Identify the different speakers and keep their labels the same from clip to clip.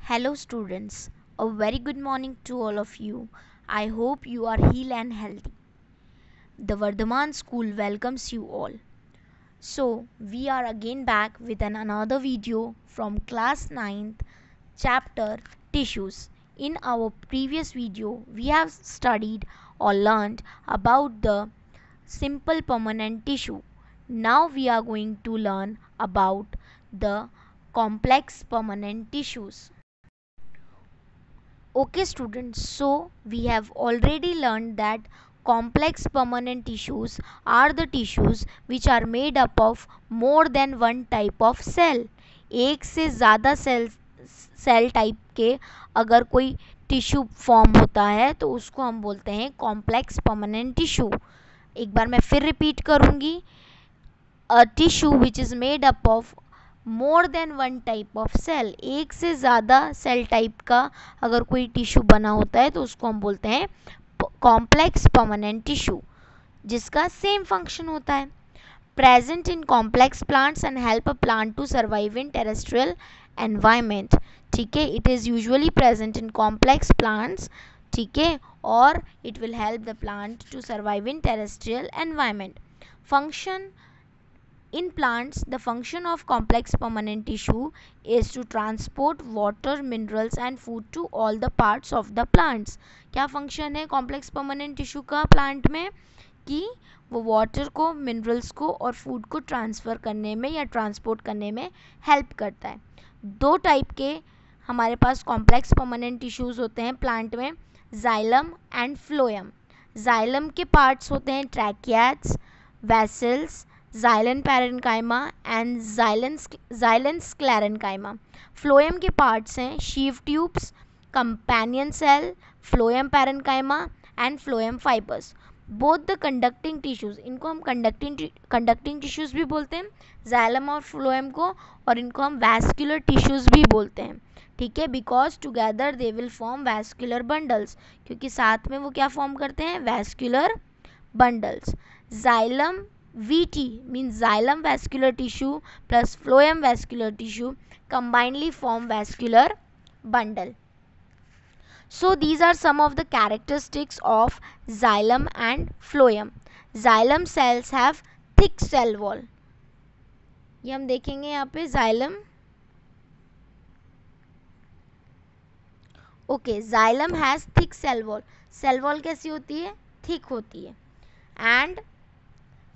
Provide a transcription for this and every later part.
Speaker 1: Hello students, a very good morning to all of you. I hope you are healed and healthy. The Vardhaman School welcomes you all. So, we are again back with another video from class 9th chapter Tissues. In our previous video, we have studied or learned about the simple permanent tissue. Now we are going to learn about the complex permanent tissues. Okay students, so we have already learned that complex permanent tissues are the tissues which are made up of more than one type of cell. एक से ज़्यादा cell type के अगर कोई tissue form होता है तो उसको हम बोलते हैं कॉम्प्लेक्स परमानेंट टिश्यू. एक बार मैं फिर रिपीट करूँगी. A tissue which is made up of more than one type of cell. एक से ज़्यादा सेल टाइप का अगर कोई टिश्यू बना होता है तो उसको हम बोलते हैं कॉम्प्लेक्स परमानेंट टिश्यू, जिसका सेम फंक्शन होता है. Present in complex plants and help a plant to survive in terrestrial environment. ठीक है, it is usually present in complex plants. ठीक है, और it will help the plant to survive in terrestrial environment. Function In plants, the function of complex permanent tissue is to transport water, minerals and food to all the parts of the plants. क्या function है complex permanent tissue का plant में? कि वो water को, minerals को और food को transfer करने में या transport करने में help करता है. दो टाइप के हमारे पास complex permanent tissues होते हैं plant में, xylem and phloem. xylem के parts होते हैं tracheids, vessels, xylem parenchyma and xylem sclerenchyma. phloem के parts हैं sheaf tubes, companion cell, phloem parenchyma and phloem fibers. both the conducting tissues, इनको हम conducting tissues भी बोलते हैं xylem और phloem को, और इनको हम vascular tissues भी बोलते हैं. ठीक है, because together they will form vascular bundles, क्योंकि साथ में वो क्या फॉर्म करते हैं? vascular bundles. xylem VT means xylem vascular tissue plus phloem vascular tissue combinedly form vascular bundle. So these are some of the characteristics of xylem and phloem. Xylem cells have thick cell wall. ये हम देखेंगे यहाँ पे xylem. Okay, xylem has thick cell wall. Cell wall कैसी होती है? Thick होती है. And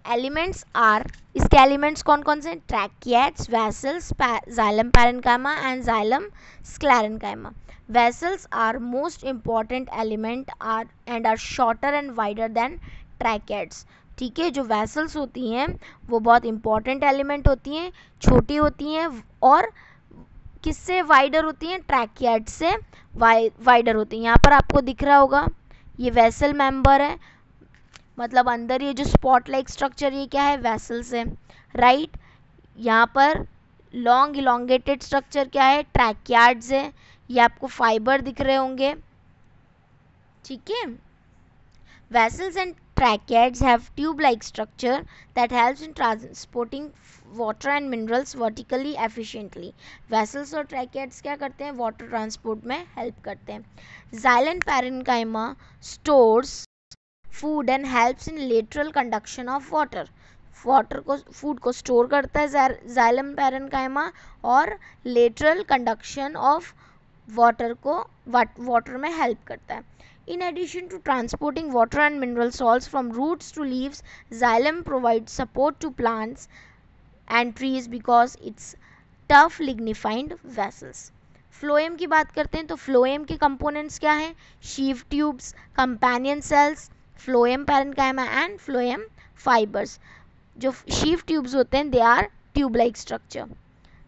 Speaker 1: एलिमेंट्स आर, इसके एलिमेंट्स कौन कौन से? Tracheids, vessels, xylem parenchyma and xylem sclerenchyma. Vessels are most important element are and are shorter and wider than tracheids. ठीक है, जो वेसल्स होती हैं वो बहुत इंपॉर्टेंट एलिमेंट होती हैं, छोटी होती हैं और किससे वाइडर होती हैं? ट्रैकिएट्स से वाइडर होती हैं. यहाँ पर आपको दिख रहा होगा ये वेसल मेंबर है, मतलब अंदर ये जो स्पॉट लाइक स्ट्रक्चर, ये क्या है? वेसल्स है. राइट, यहाँ पर लॉन्ग इलोंगेटेड स्ट्रक्चर क्या है? ट्रैकियार्ड्स है. ये आपको फाइबर दिख रहे होंगे. ठीक है, vessels and tracheids have tube like structure that helps in transporting water and minerals vertically efficiently. Vessels और ट्रैकियार्ड्स क्या करते हैं? वाटर ट्रांसपोर्ट में हेल्प करते हैं. xylem parenchyma stores food and helps in lateral conduction of water. Water को, food को store करता है xylem parenchyma और लेटरल कंडक्शन ऑफ वाटर को वाटर में हेल्प करता है. In addition to transporting water and mineral salts from roots to leaves, xylem provides support to plants and trees because it's tough lignified vessels. phloem की बात करते हैं तो phloem के components क्या हैं? sheaf tubes, companion cells, phloem parenchyma and phloem fibers. जो sheaf tubes होते हैं they are tube like structure.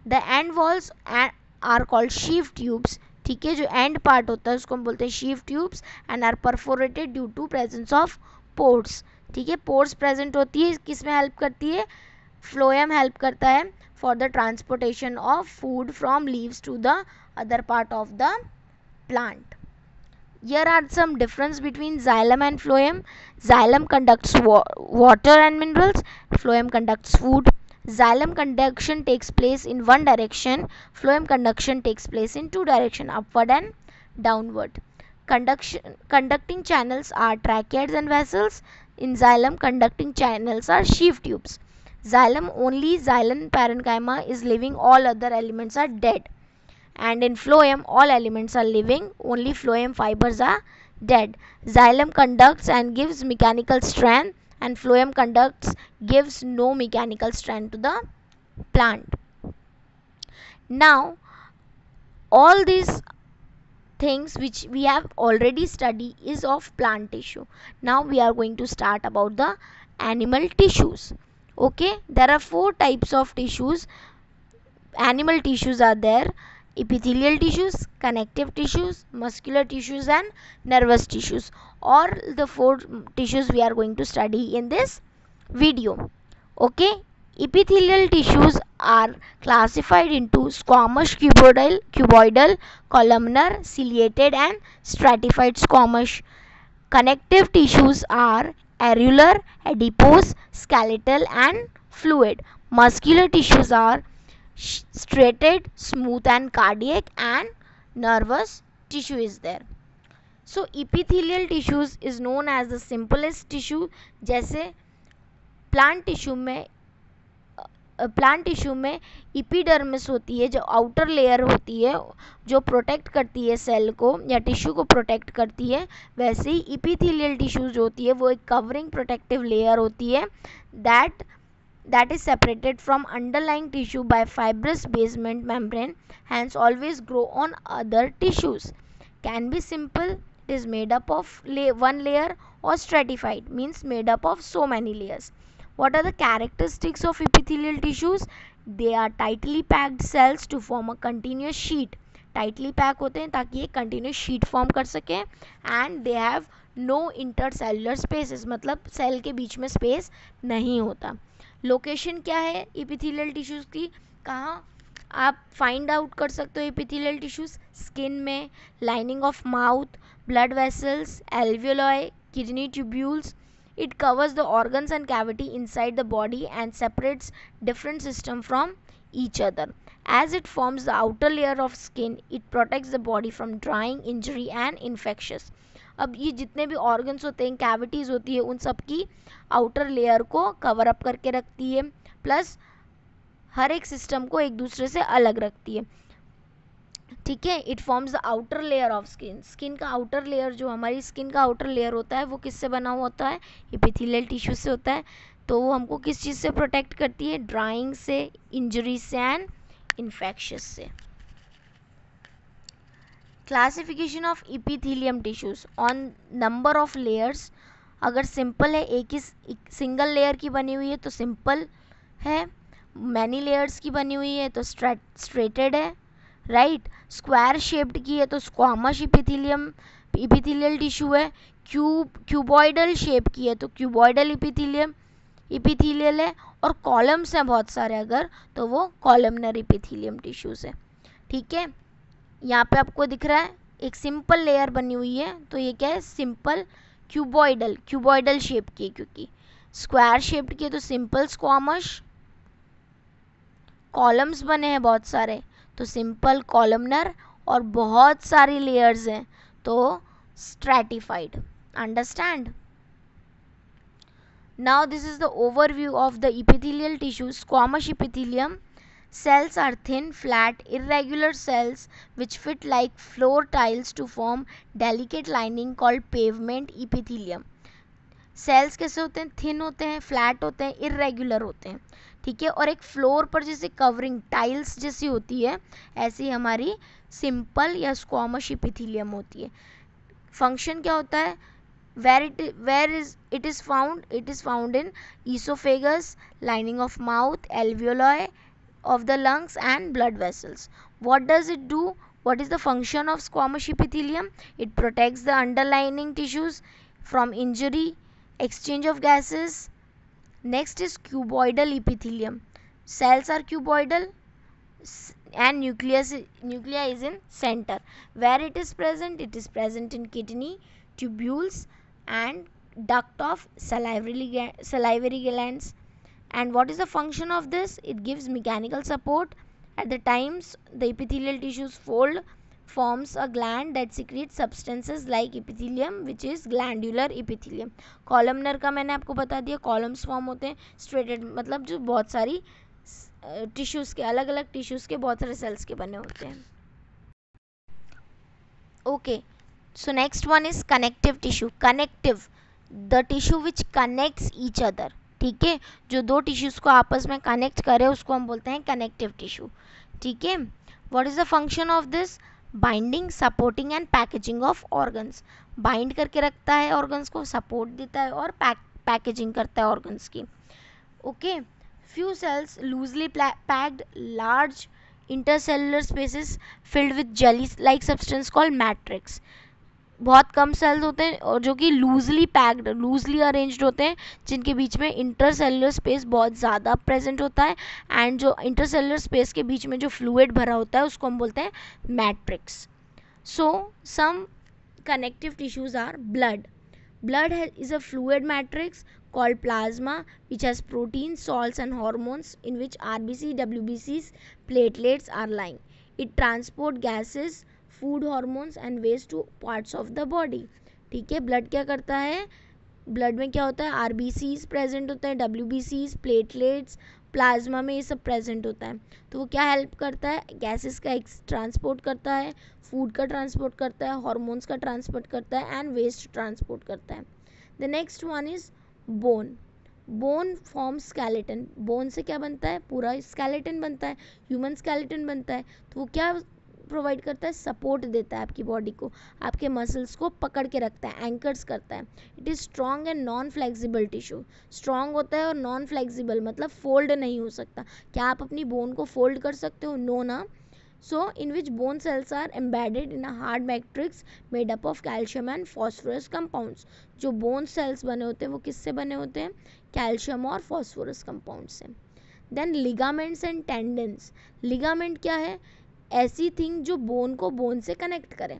Speaker 1: The end walls are called sheaf tubes. ठीक है, जो end part होता है उसको हम बोलते हैं sheaf tubes and are perforated due to presence of pores. ठीक है, pores present होती है, किस में हेल्प करती है? phloem हेल्प करता है for the transportation of food from leaves to the other part of the plant. Here are some difference between xylem and phloem. Xylem conducts water and minerals. Phloem conducts food. Xylem conduction takes place in one direction, phloem conduction takes place in two direction, upward and downward. Conducting channels are tracheids and vessels. In xylem, conducting channels are sheaf tubes. Xylem parenchyma is living, all other elements are dead. And in phloem, all elements are living, only phloem fibers are dead. Xylem conducts and gives mechanical strength, and phloem conducts, gives no mechanical strength to the plant. Now, all these things which we have already studied is of plant tissue. Now we are going to start about the animal tissues. Okay, there are four types of tissues. Animal tissues are there: epithelial tissues, connective tissues, muscular tissues, and nervous tissues. All the four tissues we are going to study in this video. Okay, epithelial tissues are classified into squamous, cuboidal, columnar, ciliated, and stratified squamous. Connective tissues are areolar, adipose, skeletal, and fluid. Muscular tissues are striated, smooth, and cardiac, and nervous tissue is there. So epithelial tissues is known as the simplest tissue. जैसे plant tissue में epidermis होती है, जो outer layer होती है जो protect करती है सेल को या टिश्यू को प्रोटेक्ट करती है, वैसे ही इपीथेलियल टिश्यू जो होती है वो एक कवरिंग प्रोटेक्टिव लेयर होती है that is separated from underlying tissue by fibrous basement membrane, hence always grow on other tissues. Can be simple, it is made up of one layer, or stratified means made up of so many layers. What are the characteristics of epithelial tissues? They are tightly packed cells to form a continuous sheet. tightly pack होते हैं ताकि ये continuous sheet form कर सके, and they have no intercellular spaces, मतलब cell के बीच में space नहीं होता. लोकेशन क्या है इपीथेलियल टिश्यूज की, कहाँ आप फाइंड आउट कर सकते हो इपीथेलियल टिश्यूज? स्किन में, lining of mouth, blood vessels, alveoli, kidney tubules. It covers the organs and cavity inside the body and separates different systems from each other. As it forms the outer layer of skin, it protects the body from drying, injury and infectious. अब ये जितने भी organs होते हैं, cavities होती है, उन सब की आउटर लेयर को कवर अप करके रखती है, प्लस हर एक सिस्टम को एक दूसरे से अलग रखती है. ठीक है, it forms the outer layer of skin. Skin का आउटर लेयर, जो हमारी स्किन का आउटर लेयर होता है, वो किससे बना हुआ होता है? एपिथेलियल टिश्यू से होता है. तो वो हमको किस चीज़ से प्रोटेक्ट करती है? ड्राइंग से, इंजरी से एंड इन्फेक्शियस से. Classification of epithelium tissues on number of layers. अगर सिंपल है, एक ही सिंगल लेयर की बनी हुई है तो सिंपल है, मैनी लेयर्स की बनी हुई है तो स्ट्रेटेड है, राइट. स्क्वायर शेप्ड की है तो स्क्वामस इपीथेलियल टिश्यू है. क्यूबॉइडल शेप की है तो क्यूबॉइडल इपीथेलियल है. और कॉलम्स हैं बहुत सारे अगर, तो वो कॉलमनर इपीथेलियम टिश्यूज है. ठीक है, यहाँ पे आपको दिख रहा है एक सिंपल लेयर बनी हुई है, तो ये क्या है? सिंपल क्यूबॉइडल शेप की है, क्योंकि स्क्वायर शेप्ड की है तो सिंपल स्क्वामस. कॉलम्स बने हैं बहुत सारे तो सिंपल कॉलमनर, और बहुत सारी लेयर्स हैं तो stratified. Understand? Now this is the overview of the epithelial tissue. Squamous epithelium cells are thin, flat, irregular cells which fit like floor tiles to form delicate lining called pavement epithelium. Cells कैसे होते हैं? Thin होते हैं, flat होते हैं, irregular होते हैं. ठीक है, और एक फ्लोर पर जैसे कवरिंग टाइल्स जैसी होती है, ऐसी हमारी सिंपल या स्क्वामस एपिथेलियम होती है. फंक्शन क्या होता है? where is it is found in esophagus, lining of mouth, alveoli of the lungs and blood vessels. What does it do? What is the function of squamous epithelium? It protects the underlying tissues from injury, exchange of gases. Next is cuboidal epithelium. Cells are cuboidal and nuclei is in center. Where it is present? It is present in kidney, tubules and duct of salivary glands. And what is the function of this? It gives mechanical support. At the times the epithelial tissues fold, forms a gland that secretes substances like epithelium, which is glandular epithelium. Columnar का मैंने आपको बता दिया, columns form होते हैं. Striated मतलब जो बहुत सारी टिश्यूज़ के, अलग अलग टिश्यूज़ के बहुत सारे सेल्स के बने होते हैं. Okay, so next one is connective tissue. Connective, the tissue which connects each other. ठीक है, जो दो टिश्यूज़ को आपस में कनेक्ट करे उसको हम बोलते हैं कनेक्टिव टिश्यू. ठीक है. What is the function of this? Binding, supporting and packaging of organs. Bind करके रखता है ऑर्गन्स को, सपोर्ट देता है और पैकेजिंग करता है ऑर्गन्स की. Okay. Few cells loosely packed, large intercellular spaces filled with jelly like substance called matrix. बहुत कम सेल्स होते हैं और जो कि लूजली पैक्ड, लूजली अरेंज्ड होते हैं, जिनके बीच में इंटरसेलुलर स्पेस बहुत ज़्यादा प्रेजेंट होता है. एंड जो इंटरसेलुलर स्पेस के बीच में जो फ्लूइड भरा होता है उसको हम बोलते हैं matrix. So some connective tissues are blood. Blood is a fluid matrix called plasma, which has proteins, salts and hormones, in which RBC, WBCs, platelets are lying. It transport gases, food, hormones and waste to parts of the body. ठीक है. Blood क्या करता है? Blood में क्या होता है? RBCs present होता है, डब्ल्यूबीसीज, प्लेटलेट्स, प्लाज्मा में ये सब प्रेजेंट होता है. तो वो क्या हेल्प करता है? गैसेस का ट्रांसपोर्ट करता है, फूड का ट्रांसपोर्ट करता है, हार्मोन्स का ट्रांसपोर्ट करता है एंड वेस्ट ट्रांसपोर्ट करता है. The next one is bone. Bone form skeleton. Bone से क्या बनता है? पूरा स्केलेटन बनता है, ह्यूमन स्केलेटन बनता है. तो वो क्या प्रोवाइड करता है? सपोर्ट देता है आपकी बॉडी को, आपके मसल्स को पकड़ के रखता है, एंकर्स करता है. It is strong and non flexible tissue. Strong होता है और नॉन फ्लेक्सिबल मतलब फोल्ड नहीं हो सकता. क्या आप अपनी बोन को फोल्ड कर सकते हो? नो ना. So in which bone cells are embedded in a hard matrix made up of calcium and phosphorus compounds. जो बोन सेल्स बने होते हैं वो किससे बने होते हैं? कैल्शियम और फॉस्फोरस कंपाउंड से. Then ligaments and tendons. Ligament क्या है? ऐसी थिंग जो बोन को बोन से कनेक्ट करे.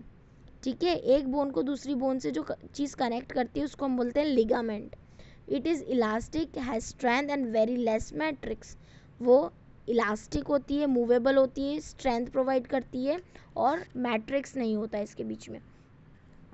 Speaker 1: ठीक है. एक बोन को दूसरी बोन से जो चीज़ कनेक्ट करती है उसको हम बोलते हैं ligament. It is elastic, has strength and very less matrix. वो इलास्टिक होती है, मूवेबल होती है, स्ट्रेंथ प्रोवाइड करती है और मैट्रिक्स नहीं होता है इसके बीच में.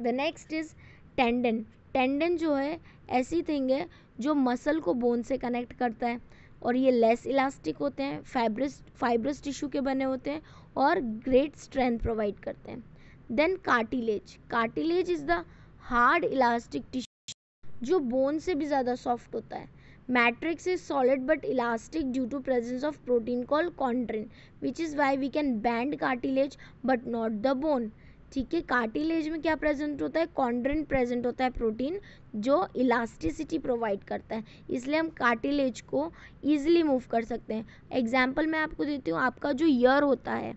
Speaker 1: The next is tendon. Tendon जो है ऐसी थिंग है जो मसल को बोन से कनेक्ट करता है और ये लेस इलास्टिक होते हैं, फाइब्रस टिश्यू के बने होते हैं और ग्रेट स्ट्रेंथ प्रोवाइड करते हैं. Then cartilage. Cartilage is the hard elastic tissue जो बोन से भी ज़्यादा सॉफ्ट होता है. Matrix is solid but elastic due to presence of protein called chondrin, which is why we can bend cartilage but not the bone. ठीक है. Cartilage में क्या प्रेजेंट होता है? कॉन्ड्रिन प्रेजेंट होता है, प्रोटीन जो इलास्टिसिटी प्रोवाइड करता है, इसलिए हम कार्टिलेज को ईजिली मूव कर सकते हैं. एग्जाम्पल मैं आपको देती हूँ. आपका जो ईयर होता है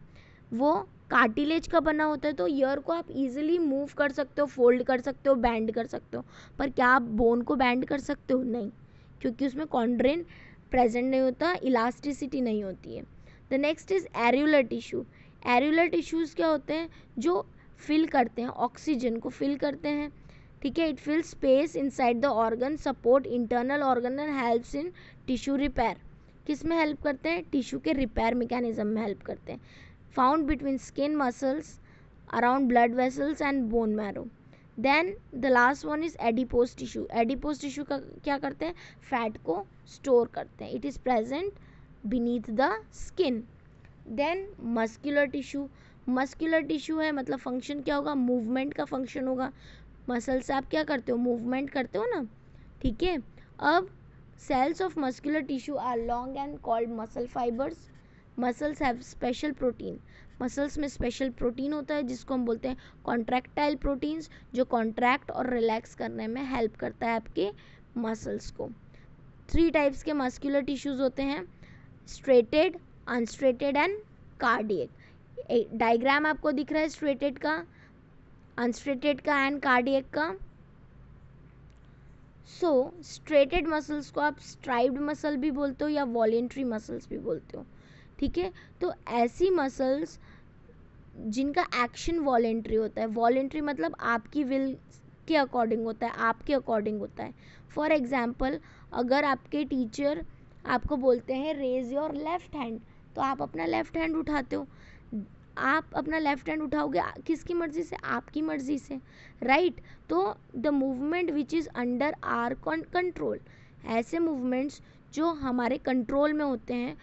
Speaker 1: वो कार्टिलेज का बना होता है, तो ईयर को आप इजीली मूव कर सकते हो, फोल्ड कर सकते हो, बैंड कर सकते हो. पर क्या आप बोन को बैंड कर सकते हो? नहीं, क्योंकि उसमें कॉन्ड्रिन प्रेजेंट नहीं होता, इलास्टिसिटी नहीं होती है. The next is areolar tissue. Areolar tissues क्या होते हैं? जो फिल करते हैं, ऑक्सीजन को फिल करते हैं. ठीक है. It fill space inside the organ, support internal organ and helps in tissue repair. किस में हेल्प करते हैं? टिश्यू के रिपेयर मैकेनिज्म में हेल्प करते हैं. Found between skin, muscles, around blood vessels and bone marrow. Then the last one is adipose tissue. Adipose tissue का क्या करते हैं? फैट को स्टोर करते हैं. It is present beneath the skin. Then muscular tissue. Muscular tissue है मतलब function क्या होगा? मूवमेंट का फंक्शन होगा. मसल से आप क्या करते हो? मूवमेंट करते हो ना. ठीक है. अब cells of muscular tissue are long and called muscle fibres. Muscles have special protein. Muscles में स्पेशल प्रोटीन होता है जिसको हम बोलते हैं कॉन्ट्रैक्टाइल प्रोटीन्स, जो कॉन्ट्रैक्ट और रिलैक्स करने में हेल्प करता है आपके मसल्स को. 3 टाइप्स के मस्कुलर टिश्यूज़ होते हैं: striated, unstriated and cardiac. Diagram आपको दिख रहा है स्ट्रेटेड का, अनस्ट्रेटेड का एंड कार्डियक का. सो स्ट्रेटेड मसल्स को आप स्ट्राइप्ड मसल भी बोलते हो या वॉलेंट्री मसल्स भी बोलते हो. ठीक है. तो ऐसी मसल्स जिनका एक्शन वॉलेंट्री होता है. वॉलेंट्री मतलब आपकी विल के अकॉर्डिंग होता है, आपके अकॉर्डिंग होता है. फॉर एग्जाम्पल, अगर आपके टीचर आपको बोलते हैं रेज योर लेफ्ट हैंड, तो आप अपना लेफ्ट हैंड उठाते हो। आप अपना लेफ्ट हैंड उठाओगे किसकी मर्जी से? आपकी मर्जी से, राइट। तो the movement which is under our control, ऐसे मूवमेंट्स जो हमारे कंट्रोल में होते हैं,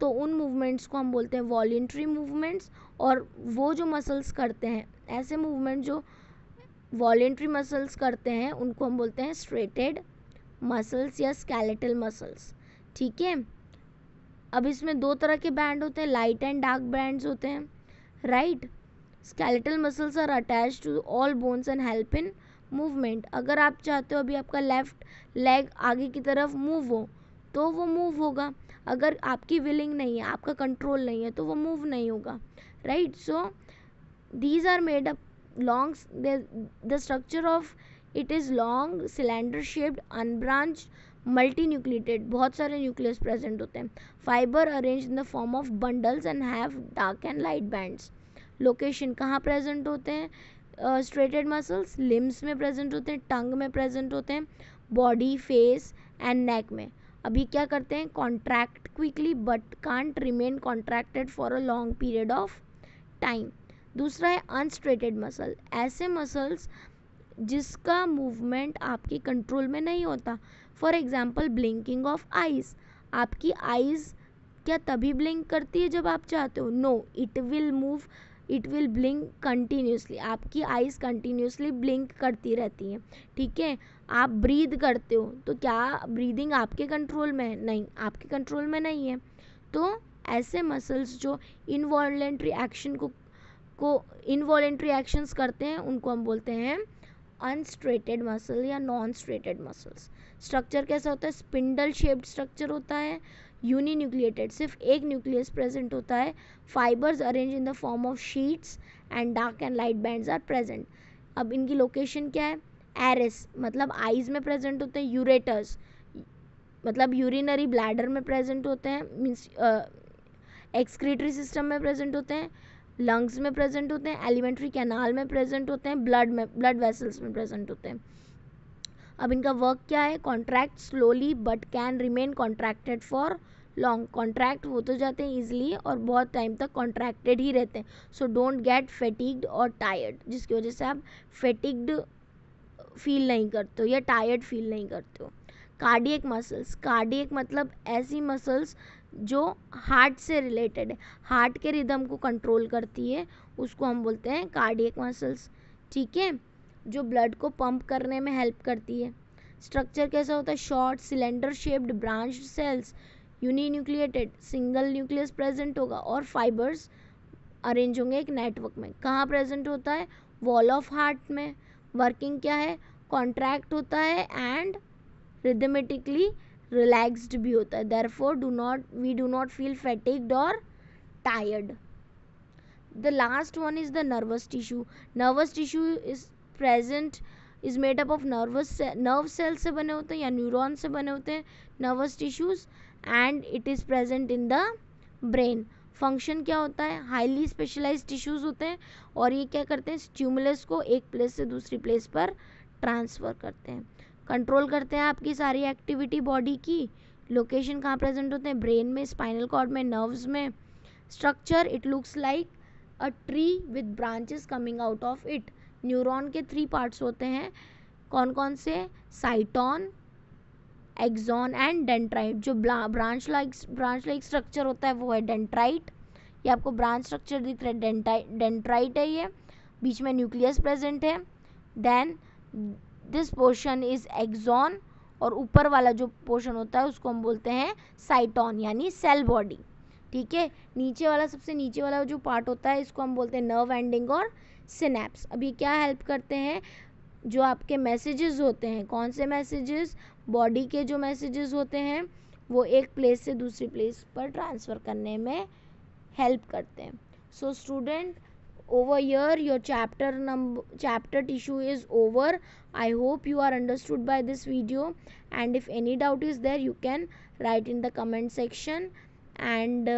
Speaker 1: तो उन मूवमेंट्स को हम बोलते हैं वॉलेंट्री मूवमेंट्स। और वो जो मसल्स करते हैं, ऐसे मूवमेंट जो वॉलेंट्री मसल्स करते हैं, उनको हम बोलते हैं स्ट्रेटेड मसल्स या स्केलेटल मसल्स, ठीक है। अब इसमें दो तरह के बैंड होते हैं, लाइट एंड डार्क बैंड्स होते हैं, right. Skeletal muscles are attached to all bones and help in movement. अगर आप चाहते हो अभी आपका लेफ्ट लेग आगे की तरफ मूव हो, तो वो मूव होगा। अगर आपकी विलिंग नहीं है, आपका कंट्रोल नहीं है, तो वो मूव नहीं होगा, right. So these are made up long, the structure of it is long cylinder shaped unbranched multinucleated, बहुत सारे न्यूक्लियस प्रेजेंट होते हैं। Fibre arrange in the form of bundles and have dark and light bands. Location कहाँ present होते हैं? Striated muscles limbs में present होते हैं, टंग में प्रेजेंट होते हैं, बॉडी, फेस एंड नेक में। अभी क्या करते हैं? Contract quickly but can't remain contracted for a long period of time. दूसरा है अनस्ट्रेटेड मसल, ऐसे मसल्स जिसका मूवमेंट आपके कंट्रोल में नहीं होता। For example blinking of eyes, आपकी आइज क्या तभी ब्लिंक करती है जब आप चाहते हो? No, it will move, it will blink continuously, आपकी आइज कंटिन्यूसली ब्लिंक करती रहती हैं, ठीक है। आप ब्रीद करते हो, तो क्या ब्रीदिंग आपके कंट्रोल में है? नहीं, आपके कंट्रोल में नहीं है। तो ऐसे मसल्स जो इनवॉलेंट्री एक्शन को इनवॉलेंट्री एक्शंस करते हैं, उनको हम बोलते हैं अनस्ट्रेटेड मसल या नॉन स्ट्रेटेड मसल्स। स्ट्रक्चर कैसा होता है? स्पिंडल शेप्ड स्ट्रक्चर होता है, यूनिन्यूक्लिएटेड, सिर्फ एक न्यूक्लियस प्रेजेंट होता है, fibres arrange in the form of sheets and dark and light bands are present. अब इनकी लोकेशन क्या है? एरिस मतलब आइज में प्रेजेंट होते हैं, यूरेटर्स मतलब यूरिनरी ब्लैडर में प्रेजेंट होते हैं, मीन्स एक्सक्रीटरी सिस्टम में प्रेजेंट होते हैं, लंग्स में प्रेजेंट होते हैं, एलिमेंट्री कैनाल में प्रेजेंट होते हैं, ब्लड वेसल्स में प्रेजेंट होते हैं। अब इनका वर्क क्या है? Contract slowly but can remain contracted for long, contract हो तो जाते हैं ईजिली और बहुत टाइम तक कॉन्ट्रैक्टेड ही रहते हैं। सो डोंट गेट फेटिग्ड और टायर्ड, जिसकी वजह से आप फेटिग्ड फील नहीं करते हो या टायर्ड फील नहीं करते हो। कार्डियक मसल्स, कार्डियक मतलब ऐसी मसल्स जो हार्ट से रिलेटेड है, हार्ट के रिदम को कंट्रोल करती है, उसको हम बोलते हैं कार्डियक मसल्स, ठीक है, जो ब्लड को पंप करने में हेल्प करती है। स्ट्रक्चर कैसा होता है? Short cylinder shaped branched cells, uninucleated, single nucleus present होगा और फाइबर्स अरेंज होंगे एक नेटवर्क में। कहाँ प्रेजेंट होता है? वॉल ऑफ हार्ट में। वर्किंग क्या है? कॉन्ट्रैक्ट होता है एंड रिदमेटिकली रिलैक्स्ड भी होता है। Therefore we do not feel fatigued और tired. The last one is the nervous tissue. Nervous tissue is made up of nerve cell से बने होते हैं या न्यूरॉन से बने होते हैं nervous tissues, and it is present in the brain. Function क्या होता है? हाईली स्पेशलाइज्ड टिश्यूज होते हैं और ये क्या करते हैं? स्टिमुलस को एक प्लेस से दूसरी प्लेस पर ट्रांसफ़र करते हैं, कंट्रोल करते हैं आपकी सारी एक्टिविटी बॉडी की। लोकेशन कहाँ प्रेजेंट होते हैं? ब्रेन में, स्पाइनल कॉर्ड में, नर्व्स में। Structure it looks like a tree with branches coming out of it. Neuron के 3 पार्ट्स होते हैं, कौन कौन से? Cyton, axon and dendrite. जो ब्रांच लाइक स्ट्रक्चर होता है वो है डेंड्राइट। ये आपको ब्रांच स्ट्रक्चर दिख रहा है, डेंड्राइट है ये, बीच में न्यूक्लियस प्रेजेंट है। Then this portion is axon और ऊपर वाला जो पोर्शन होता है उसको हम बोलते हैं साइटॉन यानी सेल बॉडी, ठीक है। नीचे वाला, सबसे नीचे वाला जो पार्ट होता है इसको हम बोलते हैं नर्व एंडिंग और सिनेप्स। अब ये क्या हेल्प करते हैं? जो आपके मैसेजेस होते हैं, कौन से मैसेजेस? बॉडी के जो मैसेजेस होते हैं वो एक प्लेस से दूसरी प्लेस पर ट्रांसफ़र करने में हेल्प करते हैं। So student, over here your chapter tissue is over. I hope you are understood by this video, and if any doubt is there you can write in the comment section, and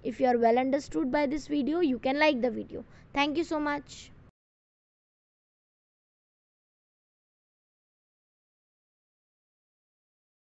Speaker 1: if you are well understood by this video you can like the video. Thank you so much.